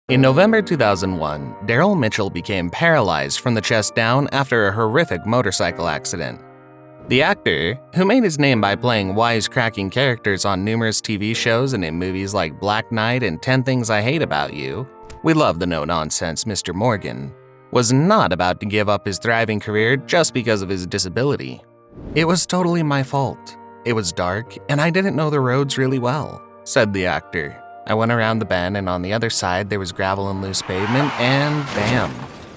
In November 2001, Daryl Mitchell became paralyzed from the chest down after a horrific motorcycle accident. The actor, who made his name by playing wisecracking characters on numerous TV shows and in movies like Black Knight and 10 Things I Hate About You, we love the no-nonsense Mr. Morgan, was not about to give up his thriving career just because of his disability. "It was totally my fault. It was dark, and I didn't know the roads really well," said the actor. "I went around the bend, and on the other side there was gravel and loose pavement, and bam,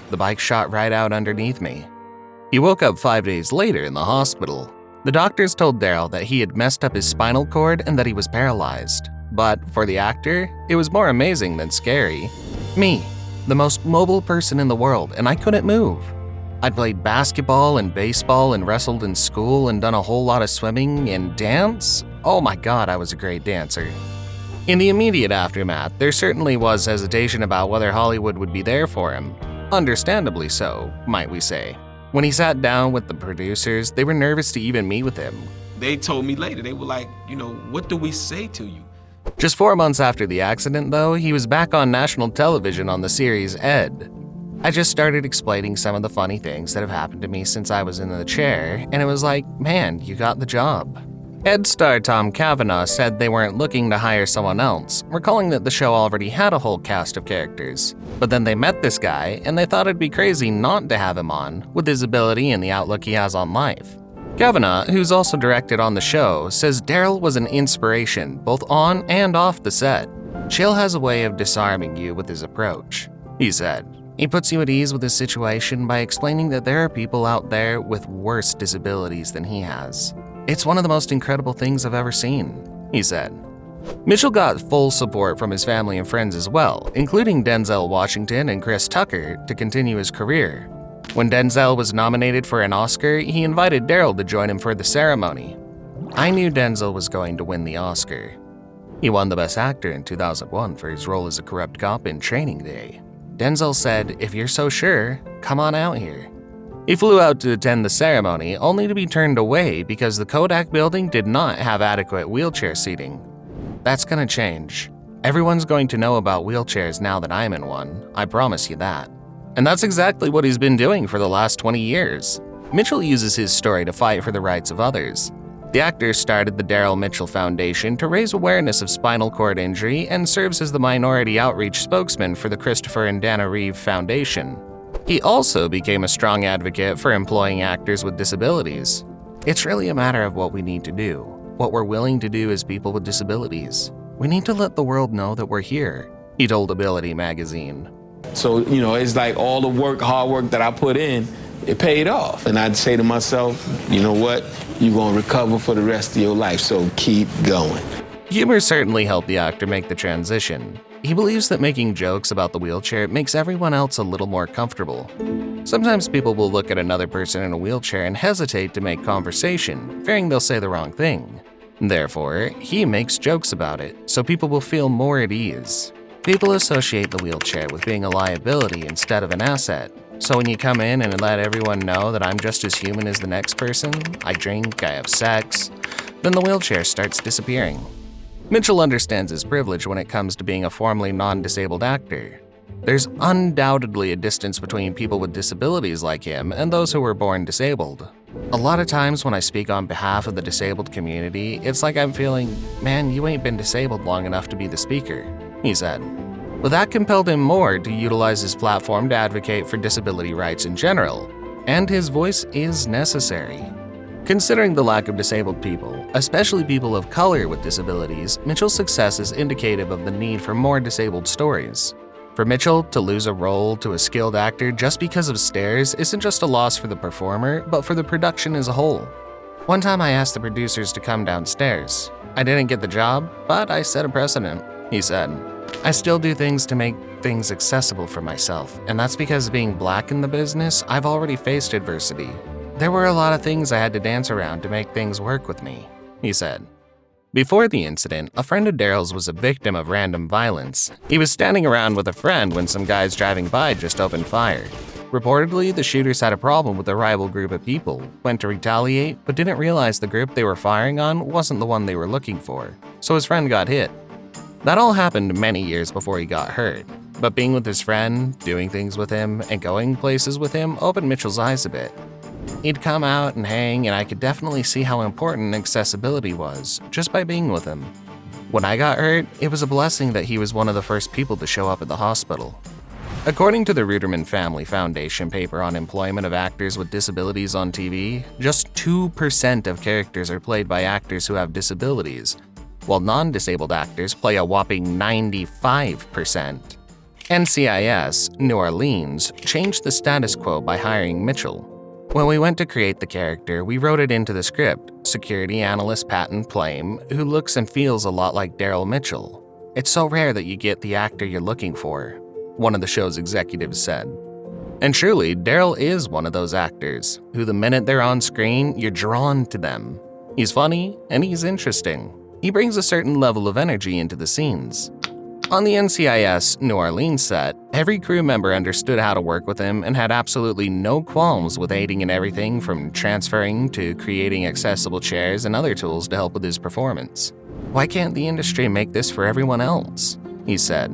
the bike shot right out underneath me." He woke up 5 days later in the hospital. The doctors told Daryl that he had messed up his spinal cord and that he was paralyzed. But for the actor, it was more amazing than scary. "Me, the most mobile person in the world, and I couldn't move. I'd played basketball and baseball and wrestled in school and done a whole lot of swimming and dance. Oh my god, I was a great dancer." In the immediate aftermath, there certainly was hesitation about whether Hollywood would be there for him. Understandably so, might we say. When he sat down with the producers, they were nervous to even meet with him. They told me later, they were like, what do we say to you? Just 4 months after the accident, though, he was back on national television on the series Ed. "I just started explaining some of the funny things that have happened to me since I was in the chair, and it was like, man, you got the job." Ed star Tom Cavanaugh said they weren't looking to hire someone else, recalling that the show already had a whole cast of characters. But then they met this guy, and they thought it'd be crazy not to have him on, with his ability and the outlook he has on life. Cavanaugh, who's also directed on the show, says Daryl was an inspiration, both on and off the set. "Chill has a way of disarming you with his approach," he said. "He puts you at ease with his situation by explaining that there are people out there with worse disabilities than he has. It's one of the most incredible things I've ever seen," he said. Mitchell got full support from his family and friends as well, including Denzel Washington and Chris Tucker, to continue his career. When Denzel was nominated for an Oscar, he invited Daryl to join him for the ceremony. "I knew Denzel was going to win the Oscar." He won the Best Actor in 2001 for his role as a corrupt cop in Training Day. Denzel said, "If you're so sure, come on out here." He flew out to attend the ceremony, only to be turned away because the Kodak building did not have adequate wheelchair seating. "That's gonna change. Everyone's going to know about wheelchairs now that I'm in one, I promise you that." And that's exactly what he's been doing for the last 20 years. Mitchell uses his story to fight for the rights of others. The actor started the Daryl Mitchell Foundation to raise awareness of spinal cord injury and serves as the minority outreach spokesman for the Christopher and Dana Reeve Foundation. He also became a strong advocate for employing actors with disabilities. "It's really a matter of what we need to do, what we're willing to do as people with disabilities. We need to let the world know that we're here," he told Ability magazine. So, it's like all the work, hard work that I put in, it paid off. And I'd say to myself, you know what? You're going to recover for the rest of your life, so keep going. Humor certainly helped the actor make the transition. He believes that making jokes about the wheelchair makes everyone else a little more comfortable. Sometimes people will look at another person in a wheelchair and hesitate to make conversation, fearing they'll say the wrong thing. Therefore, he makes jokes about it, so people will feel more at ease. People associate the wheelchair with being a liability instead of an asset. So when you come in and let everyone know that I'm just as human as the next person, I drink, I have sex, then the wheelchair starts disappearing. Mitchell understands his privilege when it comes to being a formerly non-disabled actor. There's undoubtedly a distance between people with disabilities like him and those who were born disabled. A lot of times when I speak on behalf of the disabled community, it's like I'm feeling, man, you ain't been disabled long enough to be the speaker, he said. But that compelled him more to utilize his platform to advocate for disability rights in general, and his voice is necessary. Considering the lack of disabled people, especially people of color with disabilities, Mitchell's success is indicative of the need for more disabled stories. For Mitchell to lose a role to a skilled actor just because of stares isn't just a loss for the performer, but for the production as a whole. "One time I asked the producers to come downstairs. I didn't get the job, but I set a precedent," he said. "I still do things to make things accessible for myself, and that's because being black in the business, I've already faced adversity. There were a lot of things I had to dance around to make things work with me," he said. Before the incident, a friend of Daryl's was a victim of random violence. He was standing around with a friend when some guys driving by just opened fire. Reportedly, the shooters had a problem with a rival group of people, went to retaliate, but didn't realize the group they were firing on wasn't the one they were looking for, so his friend got hit. That all happened many years before he got hurt. but being with his friend, doing things with him, and going places with him opened Mitchell's eyes a bit. He'd come out and hang, and I could definitely see how important accessibility was, just by being with him. When I got hurt, it was a blessing that he was one of the first people to show up at the hospital. According to the Ruderman Family Foundation paper on employment of actors with disabilities on TV, just 2% of characters are played by actors who have disabilities, while non-disabled actors play a whopping 95%. NCIS, New Orleans, changed the status quo by hiring Mitchell. When we went to create the character, we wrote it into the script, security analyst Patton Plame, who looks and feels a lot like Daryl Mitchell. It's so rare that you get the actor you're looking for, one of the show's executives said. And truly, Daryl is one of those actors, who the minute they're on screen, you're drawn to them. He's funny, and he's interesting. He brings a certain level of energy into the scenes. On the NCIS New Orleans set, every crew member understood how to work with him and had absolutely no qualms with aiding in everything from transferring to creating accessible chairs and other tools to help with his performance. Why can't the industry make this for everyone else? He said.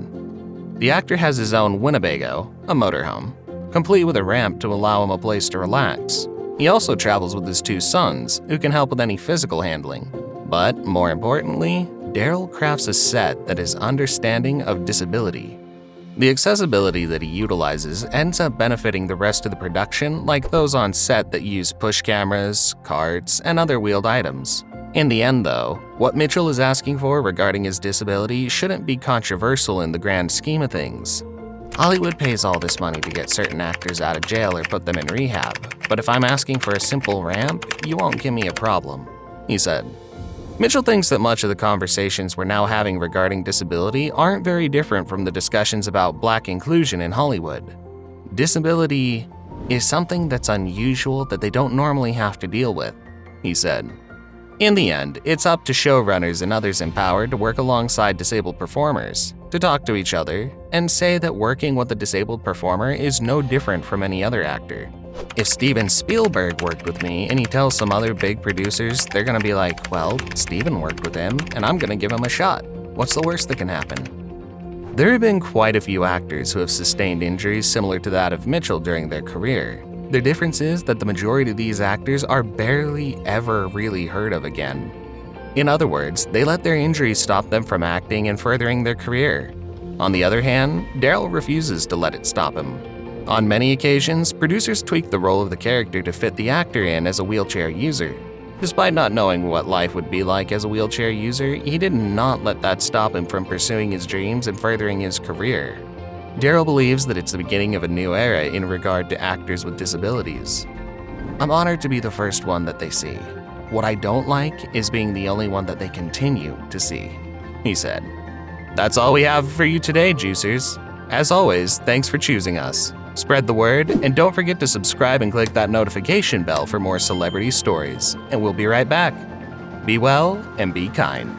The actor has his own Winnebago, a motorhome, complete with a ramp to allow him a place to relax. He also travels with his 2 sons, who can help with any physical handling. But more importantly, Daryl crafts a set that is understanding of disability. The accessibility that he utilizes ends up benefiting the rest of the production, like those on set that use push cameras, carts, and other wheeled items. In the end though, what Mitchell is asking for regarding his disability shouldn't be controversial in the grand scheme of things. Hollywood pays all this money to get certain actors out of jail or put them in rehab, but if I'm asking for a simple ramp, you won't give me a problem, he said. Mitchell thinks that much of the conversations we're now having regarding disability aren't very different from the discussions about Black inclusion in Hollywood. Disability is something that's unusual that they don't normally have to deal with, he said. In the end, it's up to showrunners and others empowered to work alongside disabled performers, to talk to each other, and say that working with a disabled performer is no different from any other actor. If Steven Spielberg worked with me and he tells some other big producers, they're gonna be like, well, Steven worked with him and I'm gonna give him a shot. What's the worst that can happen? There have been quite a few actors who have sustained injuries similar to that of Mitchell during their career. The difference is that the majority of these actors are barely ever really heard of again. In other words, they let their injuries stop them from acting and furthering their career. On the other hand, Daryl refuses to let it stop him. On many occasions, producers tweak the role of the character to fit the actor in as a wheelchair user. Despite not knowing what life would be like as a wheelchair user, he did not let that stop him from pursuing his dreams and furthering his career. Daryl believes that it's the beginning of a new era in regard to actors with disabilities. I'm honored to be the first one that they see. What I don't like is being the only one that they continue to see, he said. That's all we have for you today, Juicers. As always, thanks for choosing us. Spread the word, and don't forget to subscribe and click that notification bell for more celebrity stories. And we'll be right back. Be well and be kind.